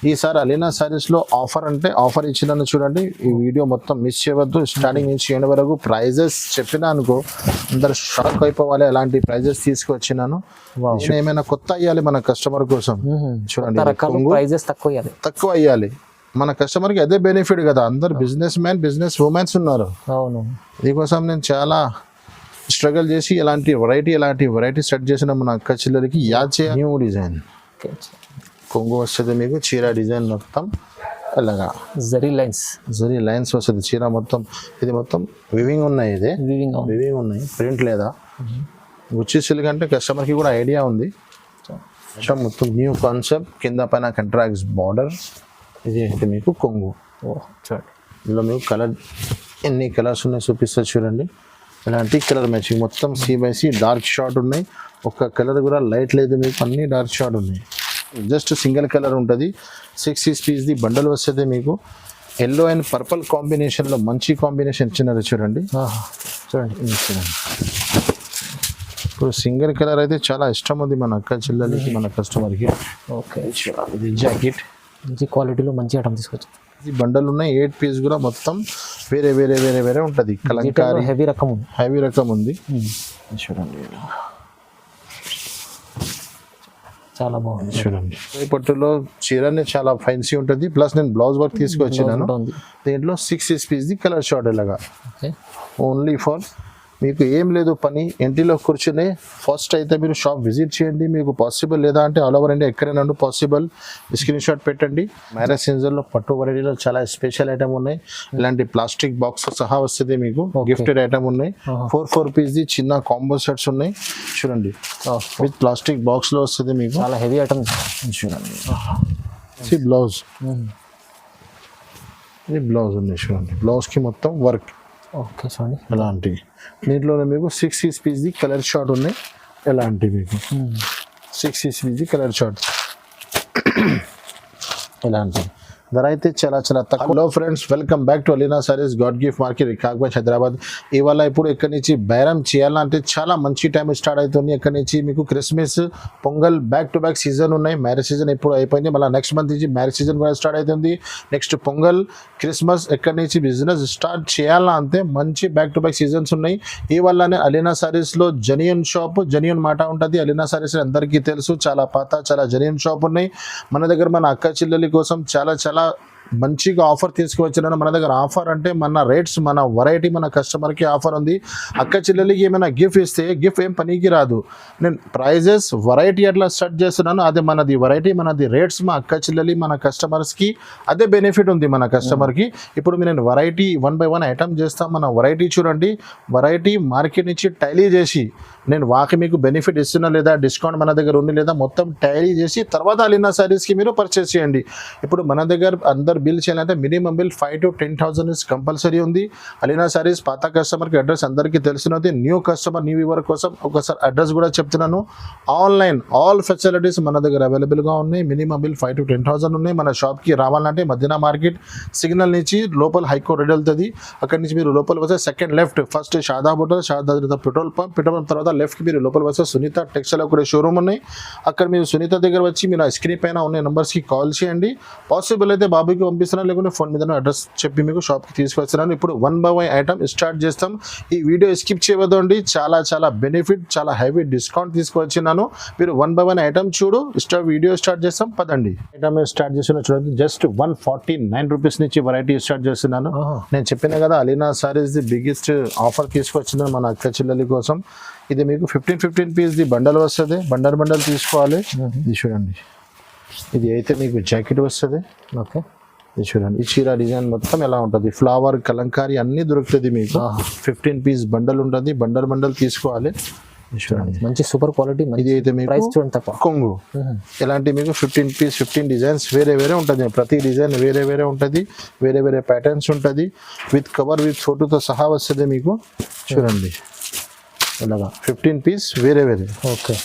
ఈసారి Alina సారీస్లో offer అంటే offer ఇచ్చినాను చూడండి. ఈ వీడియో మొత్తం మిస్ చేయవద్దు, స్టార్టింగ్ నుంచి ఎండ్ వరకు. ప్రైజెస్ చెప్పినా అనుకో అందరు షాక్ అయిపోవాలి, అలాంటి ప్రైజెస్ తీసుకొచ్చినాను. నేను ఏమైనా కొత్త అయ్యాలి మన కస్టమర్ కోసం. చూడండి ప్రైజెస్ తక్కువ అయ్యాలి మన కస్టమర్కి, అదే బెనిఫిట్ కదా. అందరు బిజినెస్ మ్యాన్ బిజినెస్ ఉమెన్స్ ఉన్నారు. అవును, దీనికోసం నేను చాలా స్ట్రగుల్ చేసి ఇలాంటి వెరైటీ సెట్ చేసిన మన అక్క చెల్లెలకి యాడ్ చేయ. న్యూ డిజైన్ కొంగు వస్తుంది మీకు, చీర డిజైన్ మొత్తం అలాగా జరీ లైన్స్ వస్తుంది చీర మొత్తం. ఇది మొత్తం వివింగ్ ఉన్నాయి, ఇది వివింగ్ ఉన్నాయి, ప్రింట్ లేదా. గుచ్చి సిల్క్ అంటే కస్టమర్కి కూడా ఐడియా ఉంది. మొత్తం న్యూ కాన్సెప్ట్, కింద పైన కంట్రాక్ట్స్ బార్డర్. ఇది అయితే మీకు కొంగు. ఇందులో మీకు కలర్ ఎన్ని కలర్స్ ఉన్నాయి చూపిస్తా చూడండి. ఇలాంటి కలర్ మ్యాచింగ్ మొత్తం C/C డార్క్ షార్ట్ ఉన్నాయి. ఒక్క కలర్ కూడా లైట్ లేదు మీకు, అన్ని డార్క్ షార్ట్ ఉన్నాయి. జస్ట్ సింగిల్ కలర్ ఉంటుంది. 6 పీస్ది బండల్ వస్తుంది మీకు. ఎల్లో అండ్ పర్పుల్ కాంబినేషన్లో మంచి కాంబినేషన్ ఇచ్చినారు చూడండి. చూడండి ఇప్పుడు సింగిల్ కలర్ అయితే చాలా ఇష్టం ఉంది మన అక్క చెల్లెలకి, మన కస్టమర్కి. ఓకే, ఇది జాకెట్ మంచి క్వాలిటీలో మంచి ఐటమ్ తీసుకొచ్చి. ఈ బండల్ ఉన్నాయి 8 పీస్ కూడా మొత్తం వేరే ఉంటుంది. కలంకారీ హెవీ రకం ఉంది. చూడండి చాలా బాగుంది. చూడండి పట్టులో చీరనే చాలా ఫైన్సీ ఉంటుంది. ప్లస్ నేను బ్లౌజ్ వర్క్ తీసుకొచ్చినాను. దీంట్లో 6 పీస్ది కలర్ షార్ట్ ఇలాగా. ఓన్లీ ఫర్ మీకు ఏం లేదు పని, ఇంటిలో కూర్చుని ఫస్ట్ అయితే మీరు షాప్ విజిట్ చేయండి. మీకు పాసిబుల్ లేదా అంటే ఆల్ ఓవర్ ఇండియా ఎక్కడైనా పాసిబుల్, స్క్రీన్ షాట్ పెట్టండి. మ్యారేజ్ సీజన్లో పట్టు వెరైటీలో చాలా స్పెషల్ ఐటమ్ ఉన్నాయి. ఇలాంటి ప్లాస్టిక్ బాక్స్ సహా వస్తుంది మీకు, గిఫ్టెడ్ ఐటమ్ ఉన్నాయి. 4 పీస్ది చిన్న కాంబో సెట్స్ ఉన్నాయి చూడండి. విత్ ప్లాస్టిక్ బాక్స్లో వస్తుంది మీకు, చాలా హెవీ ఐటమ్. చూడండి బ్లౌజ్, ఇది బ్లౌజ్ ఉంది చూడండి. బ్లౌజ్కి మొత్తం వర్క్. ఓకే చూడండి ఎలాంటి దీంట్లోనే మీకు 6 పీస్ది కలర్ షార్ట్ ఉన్నాయి. ఎలాంటి మీకు 6 పీస్ది కలర్ షార్ట్ ఎలాంటి ధర అయితే చాలా తక్కువ. Hello friends, welcome back to Alina saris, God gift market, Vikarabad, Hyderabad. ఇవాళ ఇప్పుడు ఇక్కడ నుంచి బేరం చేయాలంటే చాలా మంచి టైం స్టార్ట్ అవుతుంది. ఇక్కడ నుంచి మీకు Christmas, pongal back to back season ఉన్నాయి. మ్యారేజ్ సీజన్ ఇప్పుడు అయిపోయింది, మళ్ళీ నెక్స్ట్ మంత్ నుంచి మ్యారేజ్ సీజన్ కూడా స్టార్ట్ అవుతుంది. నెక్స్ట్ పొంగల్, క్రిస్మస్, ఇక్కడ నుంచి బిజినెస్ స్టార్ట్ చేయాలంటే మంచి బ్యాక్ టు బ్యాక్ సీజన్స్ ఉన్నాయి. ఇవాళనే అలీనా సారీస్లో జెన్యూన్ షాప్, జెన్యూన్ మాట ఉంటుంది. అలీనా సారీస్ అందరికీ తెలుసు, చాలా పాత, చాలా జెన్యూన్ షాప్ ఉన్నాయి మన దగ్గర. మన అక్క చెల్లెలి కోసం చాలా మంచిగా ఆఫర్ తీసుకువచ్చినాను. మన దగ్గర ఆఫర్ అంటే మన రేట్స్, మన వెరైటీ, మన కస్టమర్కి ఆఫర్ ఉంది. అక్క చెల్లెలకి ఏమైనా గిఫ్ట్ ఇస్తే గిఫ్ట్ ఏం పనికి రాదు. నేను ప్రైజెస్ వెరైటీ అట్లా సెట్ చేస్తున్నాను. అదే మనది వెరైటీ, మనది రేట్స్. మా అక్క చెల్లెలి, మన కస్టమర్స్కి అదే బెనిఫిట్ ఉంది మన కస్టమర్కి. ఇప్పుడు నేను వెరైటీ 1 by 1 ఐటమ్ చేస్తాను. మన వెరైటీ చూడండి, వెరైటీ మార్కెట్ నుంచి టైలీ చేసి నేను వాకి మీకు బెనిఫిట్ ఇస్తున్నా లేదా, డిస్కౌంట్ మన దగ్గర ఉంది లేదా, మొత్తం టైలీ చేసి తర్వాత అలీనా సారీస్కి మీరు పర్చేస్ చేయండి. ఇప్పుడు మన దగ్గర అందరు బిల్ చేయాలంటే minimum bill 5,000 to 10,000 is compulsory ఉంది. అలీనా సారీస్ పాత కస్టమర్కి అడ్రస్ అందరికీ తెలిసినది. న్యూ కస్టమర్, న్యూ వ్యూవర్ కోసం ఒకసారి అడ్రస్ కూడా చెప్తున్నాను. ఆన్లైన్ ఆల్ ఫెసిలిటీస్ మన దగ్గర అవైలబుల్గా ఉన్నాయి. మినిమం బిల్ 5,000 to 10,000 ఉన్నాయి. మన షాప్కి రావాలంటే మదీనా మార్కెట్ సిగ్నల్ నుంచి లోపల హైకోర్ట్ రెడ్ వెళ్తుంది. అక్కడి నుంచి మీరు లోపల వస్తే second left, first Shadab hotel, Shadab petrol pump తర్వాత లెఫ్ట్కి మీరు లోపల వస్తే సునీత టెక్స్టైల్ కూడా షోరూమ్ ఉన్నాయి. అక్కడ మీరు సునీత దగ్గర వచ్చి మీరు ఆ స్క్రీన్ పైన ఉన్న నెంబర్స్కి కాల్ చేయండి. పాసిబుల్ అయితే బాబుకి పంపిస్తున్నాను, లేకుంటే ఫోన్ మీద అడ్రస్ చెప్పి మీకు షాప్కి తీసుకొస్తున్నాను. ఇప్పుడు 1 by 1 ఐటమ్ స్టార్ట్ చేస్తాం. ఈ వీడియో స్కిప్ చేయవద్దండి, చాలా బెనిఫిట్, చాలా హెవీ డిస్కౌంట్ తీసుకొచ్చినాను. మీరు 1 by 1 ఐటమ్ చూడు. వీడియో స్టార్ట్ చేస్తాం, పదండి. ఐటమ్ స్టార్ట్ చేస్తున్నా చూడండి. జస్ట్ 149 రూపీస్ నుంచి వెరైటీ స్టార్ట్ చేస్తున్నాను. నేను చెప్పిన కదా Alina saris the biggest offer తీసుకొచ్చింది మన అక్క చెల్లెలి కోసం. ఇది మీకు 15 పీస్ది బండల్ వస్తుంది. బండల్ తీసుకోవాలి. ఇది చూడండి, ఇది అయితే మీకు జాకెట్ వస్తుంది. ఓకే, ఇది చూడండి. ఈ చీర డిజైన్ మొత్తం ఎలా ఉంటుంది, ఫ్లవర్, కలంకారీ అన్నీ దొరుకుతుంది మీకు. 15 పీస్ బండల్ ఉంటుంది. బండల్ తీసుకోవాలి. చూడండి మంచి సూపర్ క్వాలిటీ. ఇది అయితే మీకు కొంగు. ఇలాంటి మీకు 15 డిజైన్స్ వేరే ఉంటుంది. ప్రతి డిజైన్ వేరే ఉంటుంది, వేరే ప్యాటర్న్స్ ఉంటుంది. విత్ కవర్, విత్ ఫోటోతో సహా వస్తుంది మీకు. చూడండి ఇలాగా 15 పీస్ వేరే. ఓకే,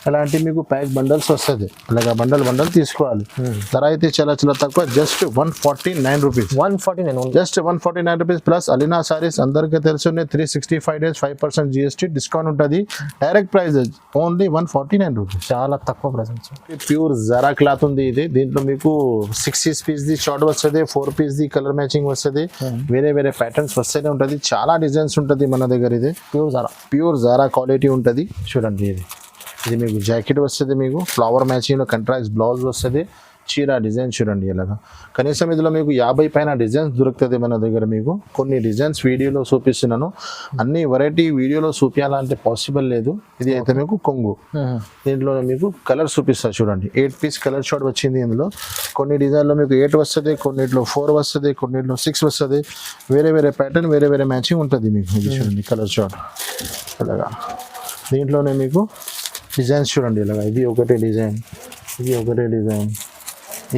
అలాంటి మీకు ప్యాక్ బండల్స్ వస్తుంది, అలాగా బండల్ తీసుకోవాలి. ధర అయితే చాలా చాలా తక్కువ, just 149 rupees. 149 only. Just 149 rupees plus Alina saris అందరికీ తెలుసునే 365 డేస్ 5% GST డిస్కౌంట్ ఉంటుంది. Direct price only 149 rupees. చాలా తక్కువ ప్రైస్. ప్యూర్ జరా క్లాత్ ఉంది ఇది. దీంట్లో మీకు 6 పీస్ ది షార్ట్ వస్తుంది, 4 పీస్ ది కలర్ మ్యాచింగ్ వస్తుంది, వేరే వేరే ప్యాటర్న్స్ వస్తూనే ఉంటుంది. చాలా డిజైన్స్ ఉంటుంది మన దగ్గర. ఇది ప్యూర్ జారా క్వాలిటీ ఉంటుంది. చూడండి ఇది మీకు జాకెట్ వస్తుంది, మీకు ఫ్లవర్ మ్యాచింగ్లో కంట్రాస్ట్ బ్లౌజ్ వస్తుంది, చీర డిజైన్ చూడండి ఇలాగా. కనీసం ఇందులో మీకు 50 పైన డిజైన్స్ దొరుకుతుంది మన దగ్గర. మీకు కొన్ని డిజైన్స్ వీడియోలో చూపిస్తున్నాను, అన్ని వెరైటీ వీడియోలో చూపించాలంటే పాసిబుల్ లేదు. ఇది అయితే మీకు కొంగు. దీంట్లో మీకు కలర్ చూపిస్తా చూడండి. 8 పీస్ కలర్ షార్ట్ వచ్చింది ఇందులో. కొన్ని డిజైన్లో మీకు 8 వస్తుంది, కొన్నిట్లో 4 వస్తుంది, కొన్నిట్లో 6 వస్తుంది. వేరే వేరే ప్యాటర్న్, వేరే వేరే మ్యాచింగ్ ఉంటుంది మీకు. ఇది చూడండి కలర్ షార్ట్ ఇలాగా. దీంట్లోనే మీకు డిజైన్స్ చూడండి ఇలాగా. ఇది ఒకటే డిజైన్, ఇది ఒకటే డిజైన్,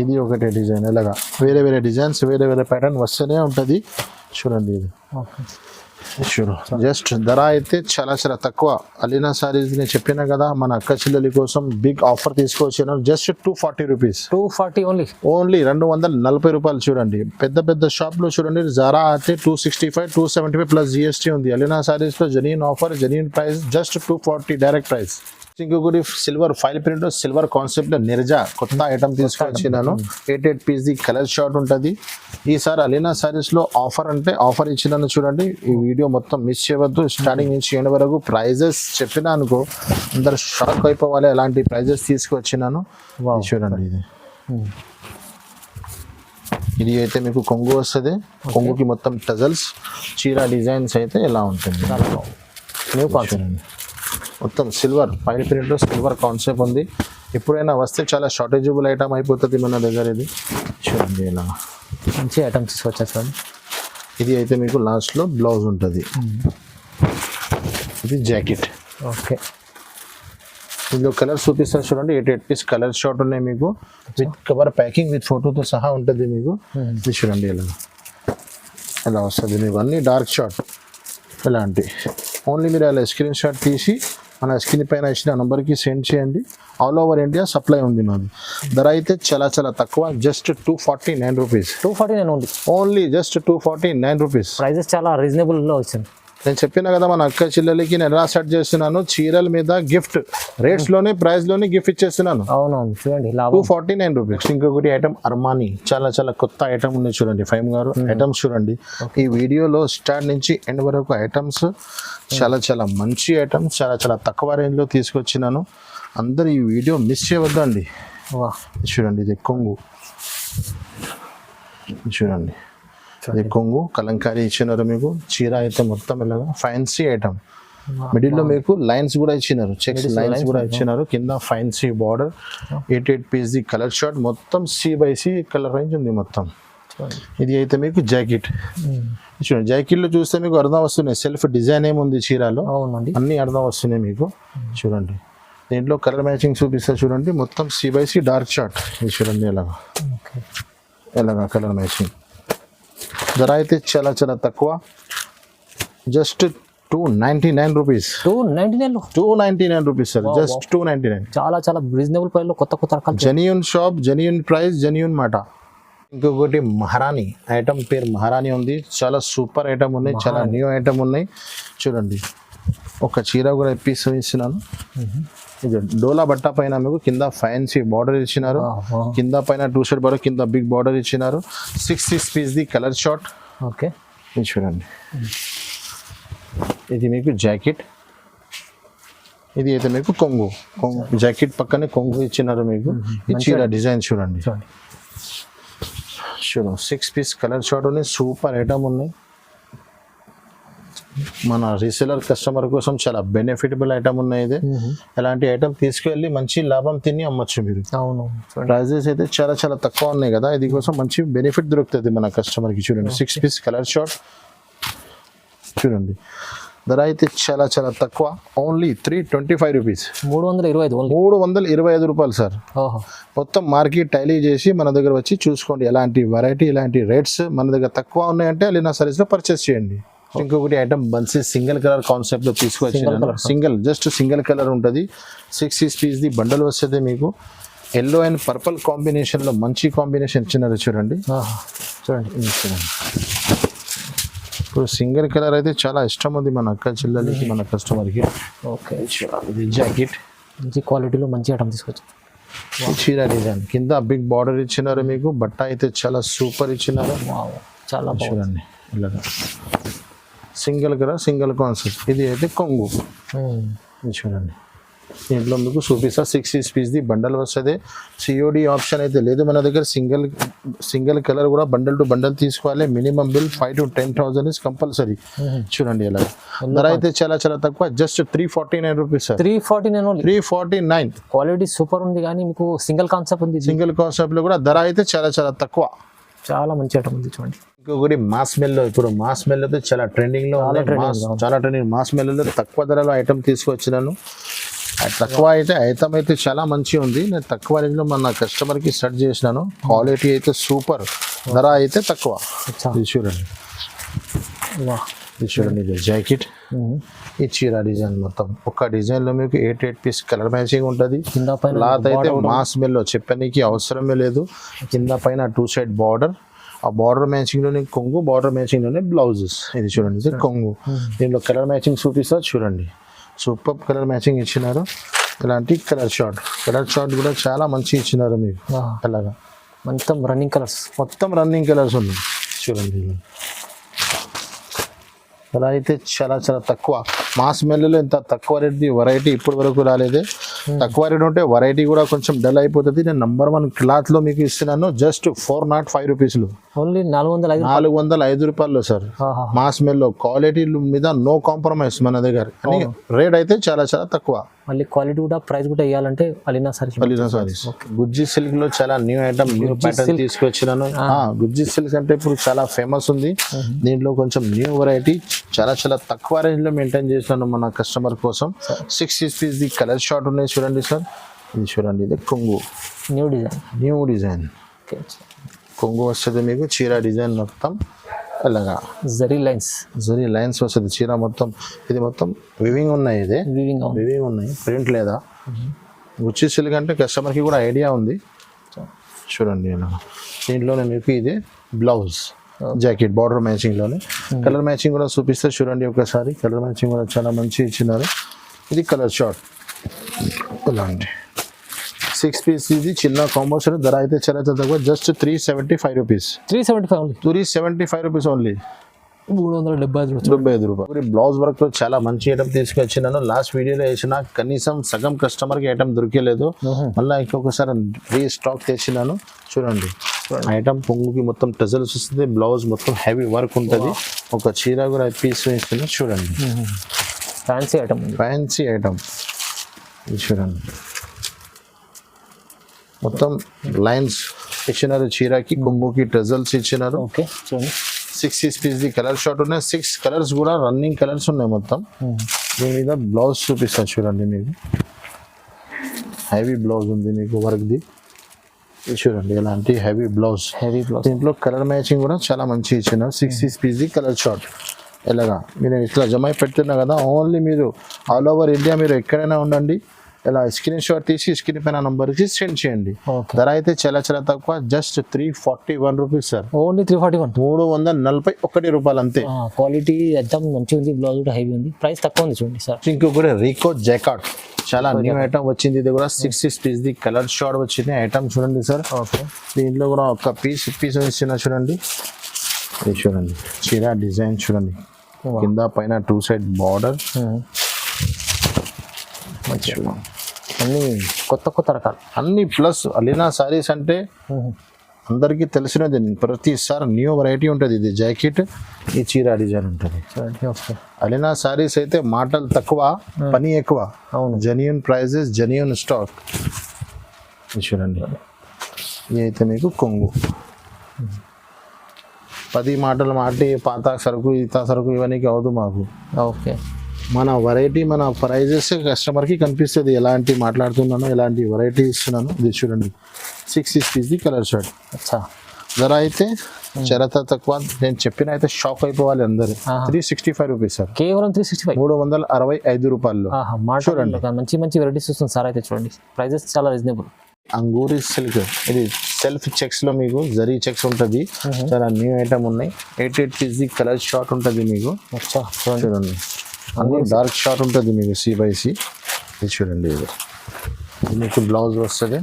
ఇది ఒకటే డిజైన్, ఇలాగా వేరే వేరే డిజైన్స్, వేరే వేరే ప్యాటర్న్ వస్తూనే ఉంటుంది. చూడండి ఇది చూడు. జస్ట్ ధర అయితే చాలా చాలా తక్కువ. అలీనా సారీస్ నేను చెప్పినా కదా, మన అక్క చెల్లెలి కోసం బిగ్ ఆఫర్ తీసుకొచ్చాను. Just 240 rupees. 240 ఓన్లీ 240 రూపాయలు. చూడండి పెద్ద పెద్ద షాప్లో చూడండి జారా అయితే 265, 275 ప్లస్ GST ఉంది. అలీనా సారీస్లో genuine offer, genuine price, just 240 direct price. ఇంకొకటి silver foil print, silver concept లో నిర్జా కొత్త ఐటమ్ తీసుకొచ్చినాను. 8 పీస్ ది కలర్ షార్ట్ ఉంటుంది. ఈసారి అలీనా సారీస్ లో ఆఫర్ అంటే ఆఫర్ ఇచ్చినాను. చూడండి ఈ వీడియో మొత్తం మిస్ చేయవద్దు. స్టార్టింగ్ నుంచి ఎండ్ వరకు ప్రైజెస్ చెప్పినా అనుకో అందరు షాక్ అయిపోవాలి. అలాంటి ప్రైజెస్ తీసుకొచ్చినాను. చూడండి ఇది అయితే మీకు కొంగు వస్తుంది. కొంగుకి మొత్తం టజల్స్, చీర డిజైన్స్ అయితే ఎలా ఉంటుంది. మొత్తం silver fine print, silver concept ఉంది. ఎప్పుడైనా వస్తే చాలా షార్టేజబుల్ ఐటమ్ అయిపోతుంది మన దగ్గర. ఇది చూడండి ఇలా మంచి ఐటమ్ తీసుకొచ్చేస్తాను. ఇది అయితే మీకు లాస్ట్లో బ్లౌజ్ ఉంటుంది. ఇది జాకెట్. ఓకే, ఇందులో కలర్ చూపిస్తారు చూడండి. 8 పీస్ కలర్ షార్ట్ ఉన్నాయి మీకు. విత్ కవర్ ప్యాకింగ్ విత్ ఫోటోతో సహా ఉంటుంది మీకు. ఇది చూడండి ఇలా ఎలా వస్తుంది మీకు. అన్ని డార్క్ షార్ట్ ఇలాంటి. ఓన్లీ మీరు అలా స్క్రీన్ షాట్ తీసి మన స్క్రీన్ పైన ఇచ్చిన నెంబర్కి సెండ్ చేయండి. ఆల్ ఓవర్ ఇండియా సప్లై ఉంది మాది. ధర అయితే చాలా చాలా తక్కువ, just 249 rupees. 249 only just 249 rupees. Prices చాలా రీజనబుల్లో వచ్చింది. నేను చెప్పిన కదా మన అక్క చెల్లెలకి నేను ఎలా సెట్ చేస్తున్నాను, చీరల మీద గిఫ్ట్ రేట్స్లోనే ప్రైస్లోనే గిఫ్ట్ ఇచ్చేస్తున్నాను. అవునవును చూడండి 249 రూపీస్. ఇంకొకటి ఐటమ్ అర్మానీ, చాలా చాలా కొత్త ఐటమ్ ఉన్నాయి చూడండి. ఫైమ్ గారు ఐటమ్స్ చూడండి. ఈ వీడియోలో స్టార్ట్ నుంచి ఎండ్ వరకు ఐటమ్స్ చాలా చాలా మంచి ఐటమ్స్, చాలా చాలా తక్కువ రేంజ్లో తీసుకొచ్చినాను. అందరు ఈ వీడియో మిస్ చేయవద్దండి. చూడండి ఇది కొంగు, చూడండి ఇది కొంగు కలంకారీ ఇచ్చినారు మీకు. చీర అయితే మొత్తం ఇలాగా ఫ్యాన్సీ ఐటమ్. మిడిల్లో మీకు లైన్స్ కూడా ఇచ్చినారు, చెక్స్ లైన్స్ కూడా ఇచ్చినారు. కింద fancy border, 8 piece the colour chart, మొత్తం C/C కలర్ రేంజ్ ఉంది మొత్తం. ఇది అయితే మీకు జాకెట్. చూడండి జాకెట్లో చూస్తే మీకు అర్థం వస్తున్నాయి. సెల్ఫ్ డిజైన్ ఏముంది చీరలో, అన్ని అర్థం వస్తున్నాయి మీకు. చూడండి దీంట్లో కలర్ మ్యాచింగ్ చూపిస్తా చూడండి. మొత్తం C/C డార్క్ షార్ట్. ఇది చూడండి ఎలాగా కలర్ మ్యాచింగ్. ధర అయితే చాలా చాలా తక్కువ, just 299 rupees. 299 rupees sir, just 299. చాలా చాలా రీజనబుల్ ప్రైస్ లో కొత్త కొత్త రకాలు. Genuine shop, genuine price, genuine మాట. ఇంకొకటి మహారాణి ఐటమ్ పేరు మహారాణి ఉంది. చాలా సూపర్ ఐటమ్ ఉన్నాయి, చాలా న్యూ ఐటమ్ ఉన్నాయి. చూడండి ఒక చీర కూడా పీస్ ఇస్తున్నాను. ఇది డోలా బట్ట పైన మీకు కింద ఫ్యాన్సీ బార్డర్ ఇచ్చినారు, కింద పైన 2 షర్ట్ బార్డర్, కింద బిగ్ బార్డర్ ఇచ్చినారు. 6 piece the colour chart. Okay ఇది చూడండి. ఇది మీకు జాకెట్. ఇది అయితే మీకు కొంగు. జాకెట్ పక్కనే కొంగు ఇచ్చినారు మీకు. ఈ చీర డిజైన్ చూడండి. 6 పీస్ కలర్ షార్ట్ ఉన్నాయి. సూపర్ ఐటమ్ ఉన్నాయి. మన రీసేలర్ కస్టమర్ కోసం చాలా బెనిఫిటబుల్ ఐటమ్ ఉన్నాయి. ఇది ఎలాంటి ఐటమ్ తీసుకెళ్ళి మంచి లాభం తిని అమ్మచ్చు మీరు. అవును ప్రైజెస్ అయితే చాలా చాలా తక్కువ ఉన్నాయి కదా, ఇది కోసం మంచి బెనిఫిట్ దొరుకుతుంది మన కస్టమర్కి. చూడండి 6 పీస్ కలర్ షార్ట్ చూడండి. ధర అయితే చాలా చాలా తక్కువ, ఓన్లీ 325 రూపీస్. 325 రూపాయలు సార్. మొత్తం మార్కెట్ టైలీ చేసి మన దగ్గర వచ్చి చూసుకోండి. ఎలాంటి వెరైటీ, ఎలాంటి రేట్స్ మన దగ్గర తక్కువ ఉన్నాయంటే అలీనా సారీస్లో పర్చేస్ చేయండి. ఇంకొకటి ఐటమ్ బన్సీ సింగిల్ కలర్ కాన్సెప్ట్ లో తీసుకొచ్చిన సింగిల్ కలర్ ఉంటుంది 6 పీస్ ది బండల్ వస్తుంది మీకు ఎల్లో అండ్ పర్పుల్ కాంబినేషన్ లో మంచి కాంబినేషన్ ఇచ్చినారు చూడండి చూడండి ఇది చూడండి ఇప్పుడు సింగిల్ కలర్ అయితే చాలా ఇష్టం ఉంది మన అక్క చెల్లెలకి మన కస్టమర్కి ఓకే ఇది జాకెట్ మంచి క్వాలిటీలో మంచి ఐటమ్ తీసుకొచ్చి చీర డిజైన్ కింద బిగ్ బార్డర్ ఇచ్చినారు మీకు బట్ట అయితే చాలా సూపర్ ఇచ్చినారు చాలా బాగుంది చూడండి ఇలాగా సింగిల్ కలర్ సింగిల్ కాన్సెప్ట్ ఇది అయితే కొంగు ఇది చూడండి దీంట్లో మీకు చూపిస్తా 6 పీస్ ది బండల్ వస్తుంది సిఓడి ఆప్షన్ అయితే లేదు మన దగ్గర సింగిల్ కలర్ కూడా బండల్ టు బండల్ తీసుకోవాలి minimum bill 5 to 10,000 is compulsory చూడండి ఇలా ధర అయితే చాలా చాలా తక్కువ just 349 rupees sir 349 only 349 quality super ఉంది కానీ మీకు సింగిల్ కాన్సెప్ట్ ఉంది సింగిల్ కాన్సెప్ట్ లో కూడా ధర అయితే చాలా చాలా తక్కువ చాలా మంచి ఐటమ్ ఉంది చూడండి ఇంకొకటి మాస్ మెల్లో ఇప్పుడు మాస్ మెల్లో అయితే చాలా ట్రెండింగ్ లో ఉంది చాలా ట్రెండింగ్ మాస్ మెల్లో తక్కువ ధరలో ఐటమ్ తీసుకొచ్చినాను తక్కువ అయితే ఐటమ్ అయితే చాలా మంచిగా ఉంది నేను తక్కువ రేంజ్ లో మన కస్టమర్ కి సెట్ చేసినాను క్వాలిటీ అయితే సూపర్ ధర అయితే తక్కువ ఇది చూడండి ఇది చూడండి ఇది జాకెట్ ఈ చీర డిజైన్ మొత్తం ఒక డిజైన్ లో మీకు 8 పీస్ కలర్ మ్యాచింగ్ ఉంటుంది కింద పైన క్లాత్ అయితే మాస్ మెల్లో చెప్పడానికి అవసరమే లేదు కింద పైన 2 సైడ్ బార్డర్ ఆ బార్డర్ మ్యాచింగ్ లోనే కొంగు బార్డర్ మ్యాచింగ్ లోనే బ్లౌజెస్ ఇది చూడండి ఇది కొంగు దీంట్లో కలర్ మ్యాచింగ్ చూపిస్తా చూడండి సూపర్ కలర్ మ్యాచింగ్ ఇచ్చినారు ఇలాంటి కలర్ షార్ట్ కూడా చాలా మంచి ఇచ్చినారు మీకు అలాగా మొత్తం రన్నింగ్ కలర్స్ ఉన్నాయి చూడండి అలా అయితే చాలా చాలా తక్కువ మాస్ మెల్లలో ఇంత తక్కువ రేట్ది వెరైటీ ఇప్పటి వరకు రాలేదే తక్కువ రేట్ ఉంటే వెరైటీ కూడా కొంచెం డల్ అయిపోతుంది నేను #1 క్లాత్ లో మీకు ఇస్తున్నాను జస్ట్ 405 రూపీస్లో ఓన్లీ 405 రూపాయలు సార్ మాస్ మెల్లో క్వాలిటీ మీద నో కాంప్రమైజ్ మన దగ్గర కానీ రేట్ అయితే చాలా చాలా తక్కువ మళ్ళీ క్వాలిటీ కూడా ప్రైస్ కూడా ఇవ్వాలంటే అలీనా సారీస్ గుజ్జి సిల్క్ లో చాలా న్యూ ఐటమ్ న్యూ ప్యాటర్న్ తీసుకొచ్చినాను గుజ్జి సిల్క్ అంటే ఇప్పుడు చాలా ఫేమస్ ఉంది దీంట్లో కొంచెం న్యూ వెరైటీ చాలా చాలా తక్కువ రేంజ్ లో మెయింటైన్ చేసినాను మన కస్టమర్ కోసం 6 పీస్ ది కలర్ షార్ట్ ఉన్నాయి చూడండి సార్ ఇది చూడండి ఇది కొంగు న్యూ డిజైన్ కొంగు వస్తుంది మీకు చీర డిజైన్ మొత్తం అలాగా జరీ లైన్స్ వస్తుంది చీర మొత్తం ఇది మొత్తం వివింగ్ ఉన్నాయి ఇది వివింగ్ ఉన్నాయి ప్రింట్ లేదా గుచ్చి సిల్క్ అంటే కస్టమర్కి కూడా ఐడియా ఉంది చూడండి ఇలా దీంట్లోనే మీకు ఇది బ్లౌజ్ జాకెట్ బార్డర్ మ్యాచింగ్లోనే కలర్ మ్యాచింగ్ కూడా చూపిస్తే చూడండి ఒకసారి కలర్ మ్యాచింగ్ కూడా చాలా మంచి ఇచ్చినారు ఇది కలర్ షార్ట్ ఇలాంటి 6 పీస్ ఇది చిన్న కాంబోస్ ధర అయితే చాలా తక్కువ జస్ట్ 375 రూపీస్ 375 రూపీస్ ఓన్లీ 375 రూపాయలు బ్లౌజ్ వర్క్ లో చాలా మంచి ఐటమ్ తీసుకొచ్చినాను లాస్ట్ వీడియోలో వేసిన కనీసం సగం కస్టమర్ కి ఐటమ్ దొరికలేదు మళ్ళీ ఇంకొకసారి రీస్టాక్ తెచ్చినాను చూడండి ఐటమ్ పొంగుకి మొత్తం టజల్స్ వస్తుంది బ్లౌజ్ మొత్తం హెవీ వర్క్ ఉంటుంది ఒక చీర కూడా పీస్ వేస్తున్నా చూడండి ఫ్యాన్సీ ఐటమ్ చూడండి మొత్తం లైన్స్ ఇచ్చినారు చీరకి కొంగుకి టజల్స్ ఇచ్చినారు 6 పీస్ ది కలర్ షార్ట్ ఉన్నాయి 6 కలర్స్ కూడా రన్నింగ్ కలర్స్ ఉన్నాయి మొత్తం దీని మీద బ్లౌజ్ చూపిస్తాను చూడండి మీకు హెవీ బ్లౌజ్ ఉంది మీకు వర్క్ ది చూడండి ఇలాంటి హెవీ బ్లౌజ్ దీంట్లో కలర్ మ్యాచింగ్ కూడా చాలా మంచి ఇచ్చినారు 6 పీస్ ది కలర్ షార్ట్ ఇలాగా మీరు ఇట్లా జమ పెడుతున్నా కదా ఓన్లీ మీరు ఆల్ ఓవర్ ఇండియా మీరు ఎక్కడైనా ఉండండి ఇలా స్క్రీన్ షాట్ తీసి స్క్రీన్ పైన నంబర్కి సెండ్ చేయండి ధర అయితే చాలా చాలా తక్కువ జస్ట్ 341 రూపీస్ సార్ ఓన్లీ 341 రూపాయలు అంతే క్వాలిటీ ఎగ్జామ్ మంచిగా ఉంది బ్లౌజ్ కూడా హెవీ ఉంది ప్రైస్ తక్కువ ఉంది చూడండి సార్ ఇంకొకటి రీకో జాకెట్ చాలా న్యూ ఐటమ్ వచ్చింది ఇది కూడా 6 పీస్ ది కలర్ షార్ట్ వచ్చింది ఐటమ్ చూడండి సార్ దీంట్లో కూడా ఒక పీస్ ఇచ్చిన చూడండి ఇది చూడండి చీర డిజైన్ చూడండి కింద పైన 2 సైడ్ బార్డర్ అన్ని కొత్త రకాలు అన్ని ప్లస్ అలీనా సారీస్ అంటే అందరికీ తెలిసినది ప్రతిసారి న్యూ వెరైటీ ఉంటుంది ఇది జాకెట్ ఈ చీర డిజైన్ ఉంటుంది అలీనా సారీస్ అయితే మాటలు తక్కువ పని ఎక్కువ జెన్యూన్ ప్రైజెస్ జెన్యూన్ స్టాక్ చూడండి ఇది అయితే మీకు కొంగు 10 మాటలు మాటి పాత సరుకు ఈత సరుకు ఇవన్నీ అవదు మాకు మన వెరైటీ మన ప్రైజెస్ కస్టమర్కి కనిపిస్తుంది ఎలాంటి మాట్లాడుతున్నానో ఎలాంటి వెరైటీ ఇస్తున్నాను ఇది చూడండి 6 పీస్ ది కలర్ షర్ట్ ధర అయితే చాలా తక్కువ. నేను చెప్పిన అయితే షాక్ అయిపోవాలి అందరు. 365 రూపీస్ సార్, కేవలం 365. 365 రూపాయలు. చూడండి మంచి మంచి వెరైటీస్ వస్తుంది సార్. అయితే చూడండి ప్రైజెస్ చాలా రీజనబుల్. అంగూరి సిల్క్, ఇది సెల్ఫ్ చెక్స్ లో మీకు జరీ చెక్స్ ఉంటుంది. చాలా న్యూ ఐటమ్ ఉన్నాయి. 88 పీస్ కలర్ షార్ట్ ఉంటుంది మీకు. చూడండి అన్ని డార్క్ షార్ట్ ఉంటుంది మీకు C/C. ఇది చూడండి, ఇది మీకు బ్లౌజ్ వస్తుంది.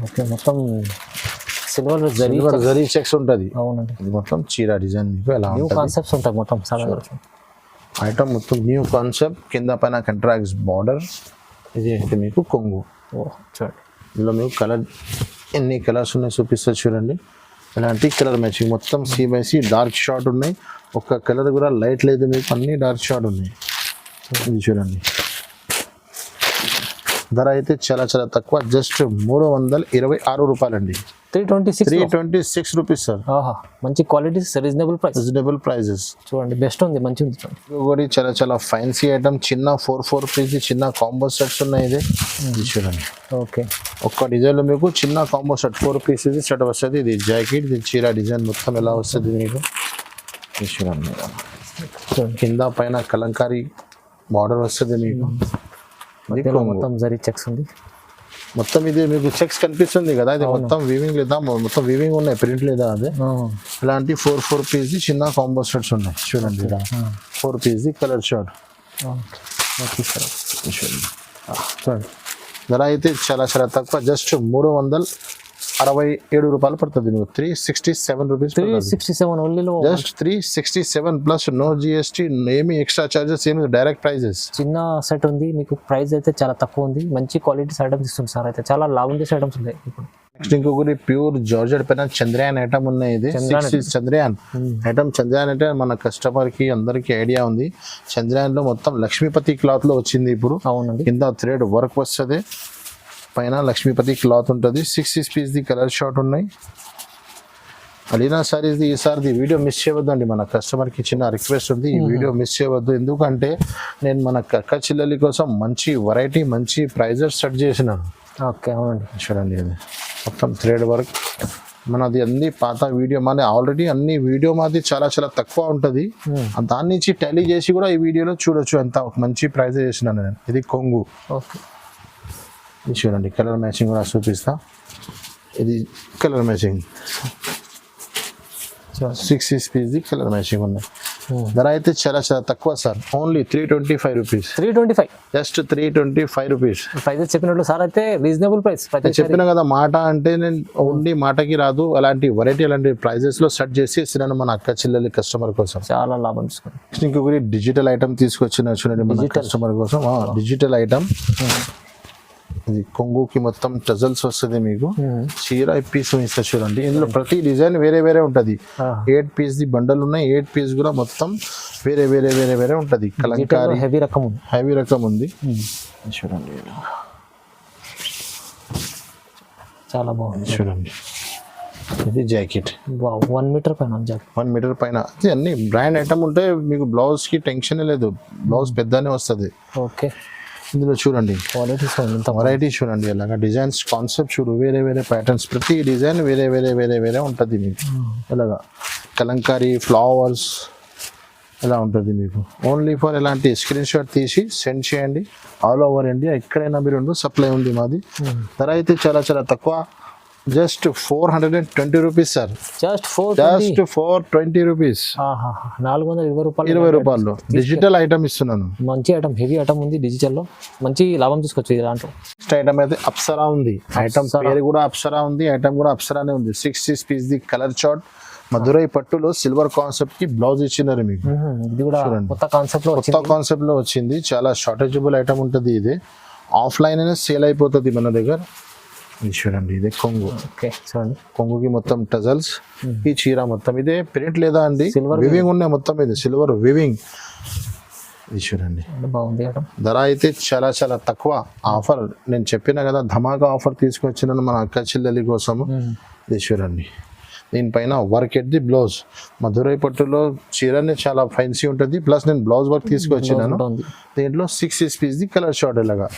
ఓకే, మొత్తం సిల్వర్ జరీ చెక్స్ ఉంటుంది. అవునండి, ఇది మొత్తం చీర డిజైన్ మీకు ఎలా న్యూ ఉంటుంది. కాన్సెప్ట్స్ ఉంటాయి మొత్తం ఐటమ్ మొత్తం న్యూ కాన్సెప్ట్. కింద పైన కంట్రాక్ట్స్ బార్డర్. ఇది అయితే మీకు కొంగు. చూడండి ఇందులో మీకు కలర్ ఎన్ని కలర్స్ ఉన్నాయి చూపిస్తారు చూడండి. ఇలాంటి కలర్ మ్యాచింగ్ మొత్తం C/C డార్క్ షార్ట్ ఉన్నాయి. ఒక్క కలర్ కూడా లైట్ లేదు మీకు, అన్ని డార్క్ షార్ట్ ఉన్నాయి. ఇది చూడండి. ధర అయితే చాలా చాలా తక్కువ, జస్ట్ 326 రూపాయలండి. 326 రూపీస్ సార్. మంచి quality, reasonable price, reasonable prices. చూడండి బెస్ట్ ఉంది, మంచి ఉంది. చూడండి ఇంకొకటి చాలా చాలా ఫ్యాన్సీ ఐటమ్, చిన్న 4 పీస్ చిన్న కాంబో సెట్స్ ఉన్నాయి. ఇది చూడండి. ఓకే, ఒక్క డిజైన్లో మీకు చిన్న కాంబో సెట్ 4 పీసెస్ సెట్ వస్తుంది. ఇది జాకెట్, ఇది చీర డిజైన్ మొత్తం ఎలా వస్తుంది మీకు. ఇది చూడండి, కింద పైన కలంకారీ బార్డర్ వస్తుంది మీకు. మొత్తం జరీ చెక్స్ ఉంది. మొత్తం ఇది మీకు చెక్స్ కనిపిస్తుంది కదా, ఇది మొత్తం వీవింగ్ లేదా, మొత్తం వీవింగ్ ఉన్నాయి, ప్రింట్ లేదా. అదే ఇలాంటి 4 పీస్ చిన్న కాంబో సెట్స్ ఉన్నాయి. చూడండి ఇలా 4 పీస్ కలర్ షార్ట్. చూడండి ధర అయితే చాలా చాలా తక్కువ, జస్ట్ 367 రూపాయలు పడుతుంది మీకు. 367 రూపీస్. 367 ఓన్లీలో, జస్ట్ 367 ప్లస్ నో GST, ఏమి ఎక్స్ట్రా చార్జెస్, ఏమి డైరెక్ట్ ప్రైజెస్. చిన్న సెట్ ఉంది మీకు, ప్రైస్ అయితే చాలా తక్కువ ఉంది. మంచి క్వాలిటీస్ ఐటమ్స్ ఇస్తుంది సార్. అయితే చాలా లాభం చేసే ఐటమ్స్ ఉన్నాయి ఇప్పుడు. నెక్స్ట్ ఇంకొకటి ప్యూర్ జార్జెట్ పైన చంద్రయాన్ ఐటమ్ ఉన్నాయి. ఇది చంద్రయాన్ ఐటమ్. చంద్రయాన్ అంటే మన కస్టమర్ కి అందరికి ఐడియా ఉంది. చంద్రయాన్ లో మొత్తం లక్ష్మీపతి క్లాత్ లో వచ్చింది ఇప్పుడు. అవునండి, కింద థ్రెడ్ వర్క్ వస్తుంది, పైన లక్ష్మీపతి క్లాత్ ఉంటుంది. 6 పీస్ కలర్ షార్ట్ ఉన్నాయి. అలీనా సారీస్ ఈసారి వీడియో మిస్ చేయవద్దండి. మన కస్టమర్కి చిన్న రిక్వెస్ట్ ఉంది, ఈ వీడియో మిస్ చేయవద్దు. ఎందుకంటే నేను మన అక్క చెల్లెలి కోసం మంచి వెరైటీ, మంచి ప్రైజెస్ సెట్ చేసినాను. ఓకే, అవునండి. చూడండి, అది మొత్తం థ్రెడ్ వర్క్. మనది అన్ని పాత వీడియో, మన ఆల్రెడీ అన్ని వీడియో మాది చాలా చాలా తక్కువ ఉంటుంది. దాని నుంచి టాలీ చేసి కూడా ఈ వీడియోలో చూడొచ్చు ఎంత మంచి ప్రైజ్ చేసినాను నేను. ఇది కొంగు. ఓకే, ఇది చూడండి, కలర్ మ్యాచింగ్ కూడా చూపిస్తా. ఇది colour matching 6 piece colour matching ఉన్నాయి. ధర అయితే చాలా చాలా తక్కువ sir, only 325 rupees. 325, just 325 rupees. Prices చెప్పినట్లు సార్ అయితే రీజనబుల్ ప్రైస్. చెప్పిన కదా మాట అంటే నేను ఓన్లీ మాటకి రాదు, అలాంటి వెరైటీ అలాంటి ప్రైజెస్ లో సెట్ చేసి ఇస్తున్నాను మన అక్క చెల్లెలి కస్టమర్ కోసం. చాలా లాభం తీసుకోండి. ఇంకొకటి డిజిటల్ ఐటమ్ తీసుకొచ్చిన చూడండి మన కస్టమర్ కోసం. Digital item. ఇది కొంగుకి మొత్తం టజల్స్ వస్తుంది మీకు. చీర పీస్ ఇస్తా చూడండి. ఇందులో ప్రతి డిజైన్ వేరే వేరే ఉంటుంది. 8 పీస్ బండల్ ఉన్నాయి. 8 పీస్ కూడా మొత్తం వేరే వేరే వేరే వేరే ఉంటుంది. కలంకారీ హెవీ రకం ఉంది. చూడండి, చాలా బాగుంది. చూడండి, ఇది జాకెట్. 1 మీటర్ పైన జాకెట్. 1 మీటర్ పైన. ఇది అన్ని బ్రాండ్ ఐటమ్ ఉంటే మీకు బ్లౌజ్ కి టెన్షన్ లేదు, బ్లౌజ్ పెద్దనే వస్తుంది. ఓకే, ఇందులో చూడండి వెరైటీ చూడండి, అలాగా డిజైన్స్ కాన్సెప్ట్ చూడు, వేరే వేరే ప్యాటర్న్స్, ప్రతి డిజైన్ వేరే వేరే వేరే వేరే ఉంటుంది మీకు. ఇలాగా కలంకారీ ఫ్లవర్స్ ఇలా ఉంటుంది మీకు. ఓన్లీ ఫర్ ఇలాంటి స్క్రీన్ షాట్ తీసి సెండ్ చేయండి. ఆల్ ఓవర్ ఇండియా ఎక్కడైనా మీరు సప్లై ఉంది మాది. ధర అయితే చాలా చాలా తక్కువ, just 420 rupees sir. Just 420 rupees. 420 రూపాయలు డిజిటల్ ఐటమ్ ఇస్తున్నాను. మంచి ఐటమ్, హెవీ ఐటమ్ ఉంది. డిజిటల్ లో మంచి లాభం తీసుకోవచ్చు. దాంట్లో నెక్స్ట్ ఐటమ్ అయితే అప్సరా ఉంది. ఐటమ్ పేరు కూడా అప్సరా ఉంది, ఐటమ్ కూడా అప్సరానే ఉంది. 6 పీస్ కలర్ చార్ట్. మధురై పట్టులో సిల్వర్ కాన్సెప్ట్ కి బ్లౌజ్ ఇచ్చినారు మీకు. ఇది కూడా కొత్త కాన్సెప్ట్ లో వచ్చింది. చాలా షార్టేజబుల్ ఐటమ్ ఉంటుంది. ఇది ఆఫ్లైన్ అయినా సేల్ అయిపోతుంది మన దగ్గర. ఇది చూడండి, ఇదే కొంగు. చూడండి, కొంగుకి మొత్తం టజల్స్. ఈ చీర మొత్తం ఇదే ప్రింట్ లేదా అండి, వివింగ్ ఉన్నాయి మొత్తం. ఇది సిల్వర్ వివింగ్. ఇది చూడండి, బాగుంది. ధర అయితే చాలా చాలా తక్కువ. ఆఫర్ నేను చెప్పిన కదా, ధమాకా ఆఫర్ తీసుకొచ్చినాను మన అక్క చెల్లెలి కోసం. ఇది చూడండి, దీనిపైన work at the blouse. Madurai పట్టులో చీరనే చాలా ఫైన్సీ ఉంటుంది. ప్లస్ నేను బ్లౌజ్ వర్క్ తీసుకొచ్చినాను. దీంట్లో 6 పీస్ కలర్ షార్ట్ ఇలాగా.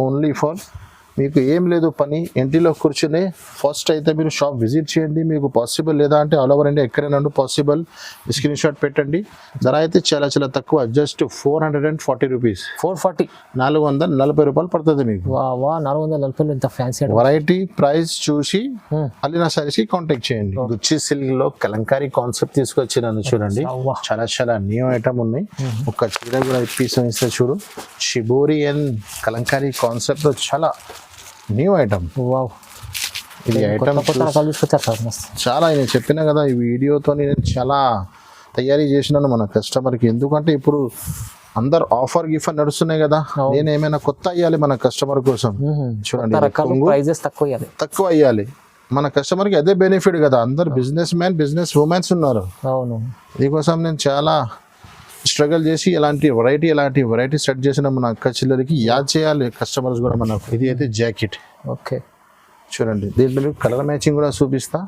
ఓన్లీ ఫర్ మీకు ఏం లేదు పని, ఇంటిలో కూర్చుని ఫస్ట్ అయితే మీరు షాప్ విజిట్ చేయండి. మీకు పాసిబుల్ లేదా అంటే ఆల్ ఓవర్ ఇండియా ఎక్కడైనా పాసిబుల్, స్క్రీన్ షాట్ పెట్టండి. ధర అయితే చాలా చాలా తక్కువ, జస్ట్ 440 రూపీస్, 440. 440 రూపాయలు పడుతుంది మీకు. వా 440 ఇంత ఫ్యాన్సీ వెరైటీ ప్రైస్ చూసి అలీనా సారీస్ కి కాంటాక్ట్ చేయండి. గుచ్చి సిల్క్ లో కలంకారీ కాన్సెప్ట్ తీసుకొచ్చినాను చూడండి. చాలా చాలా న్యూ ఐటమ్ ఉన్నాయి. ఒక చీర కూడా పీస్ ఇస్తే చూడు, షిబోరి అండ్ కలంకారీ కాన్సెప్ట్ చాలా న్యూ ఐటమ్. వావ్, ఇది ఐటమ్ తీసుకొచ్చారు సార్ మస్తు. చాలా నేను చెప్పినా కదా, ఈ వీడియోతో నేను చాలా తయారీ చేసినాను మన కస్టమర్కి. ఎందుకంటే ఇప్పుడు అందరు ఆఫర్ గిఫర్ నడుస్తున్నాయి కదా, నేను ఏమైనా కొత్త అయ్యాలి మన కస్టమర్ కోసం. చూడండి, ప్రైజెస్ తక్కువ అయ్యాలి మన కస్టమర్కి, అదే బెనిఫిట్ కదా. అందరు బిజినెస్ మ్యాన్, బిజినెస్ ఉమెన్స్ ఉన్నారు. అవును, దీనికోసం నేను చాలా స్ట్రగుల్ చేసి ఇలాంటి వెరైటీ సెట్ చేసిన మన అక్క చిల్లరికి యాద్ చేయాలి కస్టమర్స్ కూడా మనకు. ఇది అయితే జాకెట్. ఓకే, చూడండి, దీంట్లో మీకు కలర్ మ్యాచింగ్ కూడా చూపిస్తా.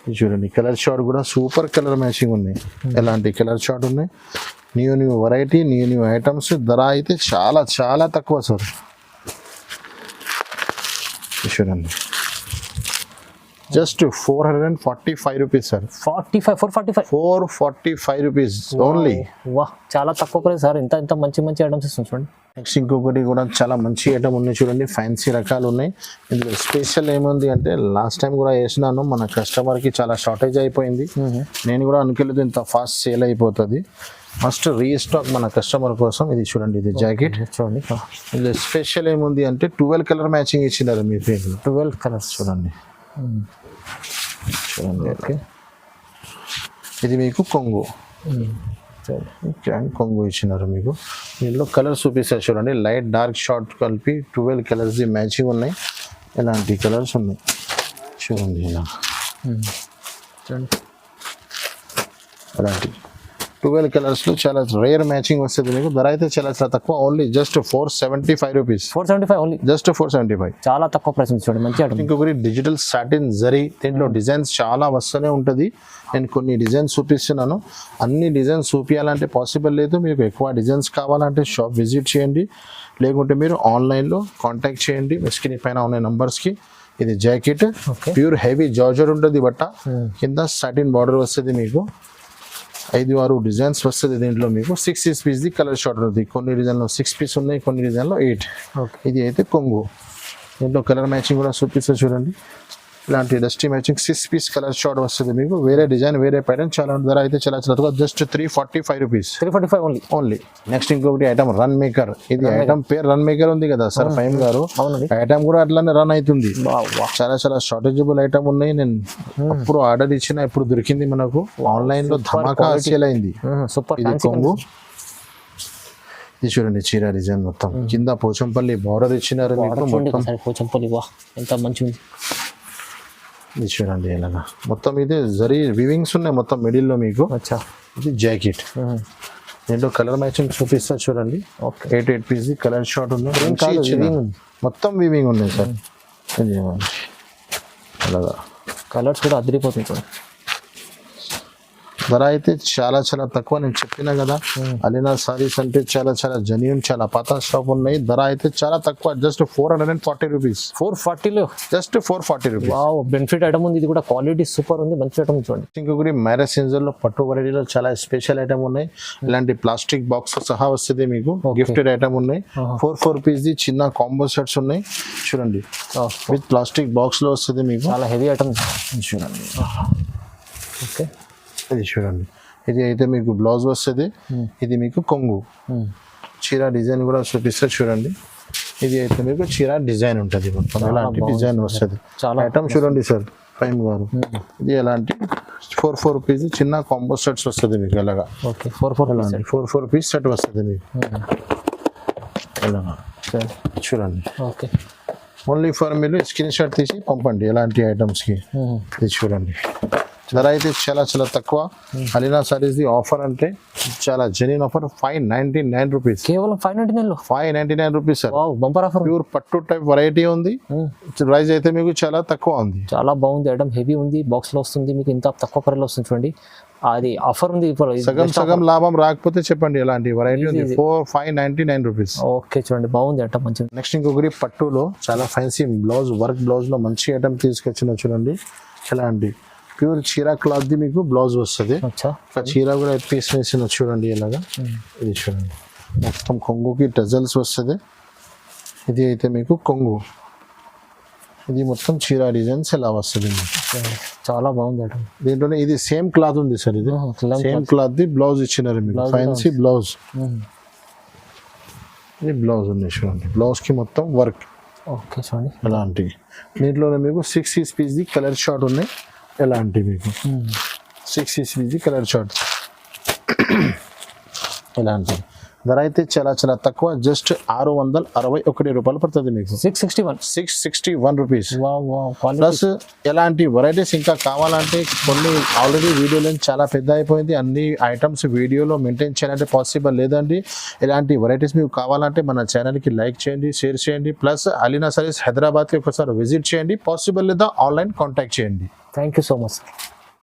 ఇది చూడండి, కలర్ షార్ట్ కూడా సూపర్ కలర్ మ్యాచింగ్ ఉన్నాయి. ఎలాంటి కలర్ షార్ట్ ఉన్నాయి, న్యూ వెరైటీ, న్యూ ఐటమ్స్. ధర అయితే చాలా చాలా తక్కువ సార్. చూడండి, just 445 rupees sir. 445 rupees only. వా, చాలా తక్కువ ప్రైస్ సార్. ఇంత మంచి ఐటమ్స్ ఇస్తుంది చూడండి. నెక్స్ట్ ఇంకొకటి కూడా చాలా మంచి ఐటమ్ ఉన్నాయి చూడండి, ఫ్యాన్సీ రకాలు ఉన్నాయి. ఇందులో స్పెషల్ ఏముంది అంటే లాస్ట్ టైం కూడా వేసినాను, మన కస్టమర్కి చాలా షార్టేజ్ అయిపోయింది. నేను కూడా అనుకోలేదు ఇంత ఫాస్ట్ సేల్ అయిపోతుంది. మస్ట్ రీస్టాక్ మన కస్టమర్ కోసం. ఇది చూడండి, ఇది జాకెట్ చూడండి. ఇందులో స్పెషల్ ఏముంది అంటే 12 కలర్ మ్యాచింగ్ ఇచ్చినారు మీ పేరు. 12 కలర్స్ చూడండి. చూడండి, ఓకే. ఇది మీకు కొంగు, కొంగు ఇచ్చినారు మీకు. దీనిలో కలర్స్ చూపిస్తారు చూడండి, లైట్ డార్క్ షార్ట్ కలిపి 12 కలర్స్ మ్యాచింగ్ ఉన్నాయి. ఇలాంటి కలర్స్ ఉన్నాయి చూడండి. ఇలా చూడండి, అలాంటి 12 కలర్స్లో చాలా రేర్ మ్యాచింగ్ వస్తుంది మీకు. ధర అయితే చాలా చాలా తక్కువ, only just 475 rupees. 475 only, just 475. చాలా తక్కువ ప్రైస్ ఉంది చూడండి, మంచి ఐటమ్. ఇంకొకటి డిజిటల్ సాటిన్ జరీ, దీంట్లో డిజైన్స్ చాలా వస్తూనే ఉంటుంది. నేను కొన్ని డిజైన్స్ చూపిస్తున్నాను, అన్ని డిజైన్స్ చూపించాలంటే పాసిబుల్ లేదు. మీకు ఎక్కువ డిజైన్స్ కావాలంటే షాప్ విజిట్ చేయండి, లేకుంటే మీరు ఆన్లైన్లో కాంటాక్ట్ చేయండి స్క్రీన్ పైన ఉన్న నంబర్స్కి. ఇది జాకెట్, ప్యూర్ హెవీ జార్జెట్ ఉంటుంది బట్ట, కింద సాటిన్ బార్డర్ వస్తుంది మీకు. 5-6 డిజైన్స్ వస్తుంది దీంట్లో మీకు. 6 పీస్ది కలర్ షార్ట్ ఉంటుంది. కొన్ని డిజైన్లో 6 పీస్ ఉన్నాయి, కొన్ని డిజైన్లో 8. ఇది అయితే కొంగు. దీంట్లో కలర్ మ్యాచింగ్ కూడా చూపిస్తే చూడండి, ఇలాంటి dusty matching 6 piece colour chart వస్తుంది మీకు. వేరే డిజైన్, వేరే ప్యాటర్న్. చాలా ధర అయితే చాలా చాలా జస్ట్ 345 రూపీస్. 345 ఓన్లీ. నెక్స్ట్ ఇంకొకటి ఐటమ్ రన్ మేకర్. ఇది ఐటమ్ పేరు రన్ మేకర్ ఉంది కదా సార్ ఫైమ్ గారు, ఐటమ్ కూడా అట్లానే రన్ అవుతుంది. చాలా చాలా షార్టేజబుల్ ఐటమ్ ఉన్నాయి. నేను అప్పుడు ఆర్డర్ ఇచ్చిన, ఇప్పుడు దొరికింది మనకు. ఆన్లైన్ లో ధమాకా సేల్ అయింది. ఇది కొంగు. ఇది చూడండి, చీర డిజైన్ మొత్తం కింద పోచంపల్లి బార్డర్ ఇచ్చినారు మీకు. పోచంపల్లి, వా ఎంత మంచిగా. ఇది చూడండి, ఇలాగా మొత్తం ఇది జరీ వివింగ్స్ ఉన్నాయి మొత్తం మిడిల్లో మీకు. ఇది జాకెట్. దీంట్లో కలర్ మ్యాచింగ్ చూపిస్తా చూడండి. 8 పీస్ కలర్ షార్ట్ ఉన్నాయి, మొత్తం వివింగ్ ఉన్నాయి సార్. అలాగా కలర్స్ కూడా అదిరిపోతుంది చూడండి. ధర అయితే చాలా చాలా తక్కువ. నేను చెప్పినా కదా, అలీనా సారీస్ అంటే చాలా చాలా జెన్యూన్, చాలా పాత స్టాక్ ఉన్నాయి. ధర అయితే చాలా తక్కువ, జస్ట్ 440 రూపీస్. 440లో జస్ట్ 440 రూపీస్. బెనిఫిట్ ఐటమ్ ఉంది. ఇది కూడా క్వాలిటీ సూపర్ ఉంది, మంచి ఐటమ్ చూడండి. ఇంకొకటి మ్యారేజ్ సీజన్ లో పట్టు వెరైటీలో చాలా స్పెషల్ ఐటమ్ ఉన్నాయి. ఇలాంటి ప్లాస్టిక్ బాక్స్ సహా వస్తుంది మీకు. గిఫ్టెడ్ ఐటమ్ ఉన్నాయి. 4 పీస్ది చిన్న కాంబో సెట్స్ ఉన్నాయి చూడండి, విత్ ప్లాస్టిక్ బాక్స్ లో వస్తుంది మీకు. చాలా హెవీ ఐటమ్ చూడండి. ఓకే, ఇది చూడండి, ఇది అయితే మీకు బ్లౌజ్ వస్తుంది. ఇది మీకు కొంగు. చీర డిజైన్ కూడా చూపిస్తే చూడండి. ఇది అయితే మీకు చీర డిజైన్ ఉంటుంది మొత్తం, ఎలాంటి డిజైన్ వస్తుంది. ఐటమ్ చూడండి సార్ ఫైమ్ గారు. ఇది ఎలాంటి 4 పీస్ చిన్న కాంబో సెట్స్ వస్తుంది మీకు. ఎలాగా 4 పీస్ సెట్ వస్తుంది మీకు. ఎలాగా చూడండి. ఓకే, ఓన్లీ ఫర్ మీరు స్క్రీన్ షాట్ తీసి పంపండి ఎలాంటి ఐటమ్స్కి. ఇది చూడండి, ధర అయితే చాలా చాలా తక్కువ. అలీనా సారీస్ ది ఆఫర్ అంటే చాలా జెన్యూన్ ఆఫర్, 599 రూపీస్, కేవలం 599 లో 599 rupees sir. Wow bumper offer. Pure పట్టు టైప్ వెరైటీ ఉంది. ప్రైస్ అయితే మీకు చాలా తక్కువ ఉంది. చాలా బాగుంది ఐటమ్, హెవీ ఉంది, బాక్స్ లో వస్తుంది మీకు, ఇంత తక్కువ ప్రైస్ లో వస్తుంది చూడండి. అది ఆఫర్ ఉంది ఇప్పుడు. సగం సగం లాభం రాకపోతే చెప్పండి, ఎలాంటి వెరైటీ ఉంది. 599 రూపీస్. ఓకే చూడండి బాగుంది ఐటమ్ మంచిగా. నెక్స్ట్ ఇంకొకటి పట్టులో చాలా ఫ్యాన్సీ బ్లౌజ్ వర్క్, బ్లౌజ్ లో మంచి ఐటమ్ తీసుకొచ్చిన చూడండి. ఎలా అండి, ప్యూర్ చీరా క్లాత్ ది మీకు బ్లౌజ్ వస్తుంది. అచ్చా ఒక చీర కూడా పీస్ వేసిన చూడండి ఇలాగా. ఇది చూడండి మొత్తం కొంగుకి టజల్స్ వస్తుంది. ఇది అయితే మీకు కొంగు, ఇది మొత్తం చీర డిజైన్స్ ఎలా వస్తుంది మీకు. చాలా బాగుంది ఐటమ్. దీంట్లోనే ఇది సేమ్ క్లాత్ ఉంది సార్, ఇది సేమ్ క్లాత్ ది బ్లౌజ్ ఇచ్చినారు మీకు, ఫ్యాన్సీ బ్లౌజ్. ఇది బ్లౌజ్ ఉంది చూడండి, బ్లౌజ్ కి మొత్తం వర్క్. ఓకే చూడండి ఎలాంటి దీంట్లోనే మీకు 6 పీస్ ది కలర్ షార్ట్ ఉన్నాయి. ఎలాంటి మీకు 6 పీస్ ది కలర్ షార్ట్. ఎలాంటి ధర అయితే చాలా చాలా తక్కువ, జస్ట్ 661 రూపాయలు పడుతుంది మీకు. 661 రూపీస్. ప్లస్ ఎలాంటి వెరైటీస్ ఇంకా కావాలంటే కొన్ని ఆల్రెడీ వీడియోలో చాలా పెద్ద అయిపోయింది, అన్ని ఐటమ్స్ వీడియోలో మెయింటైన్ చేయాలంటే పాసిబుల్ లేదండి. ఎలాంటి వెరైటీస్ మీకు కావాలంటే మన ఛానల్కి లైక్ చేయండి, షేర్ చేయండి. ప్లస్ అలీనా సారీస్ హైదరాబాద్కి ఒకసారి విజిట్ చేయండి, పాసిబుల్ లేదా ఆన్లైన్ కాంటాక్ట్ చేయండి. Thank you so much sir.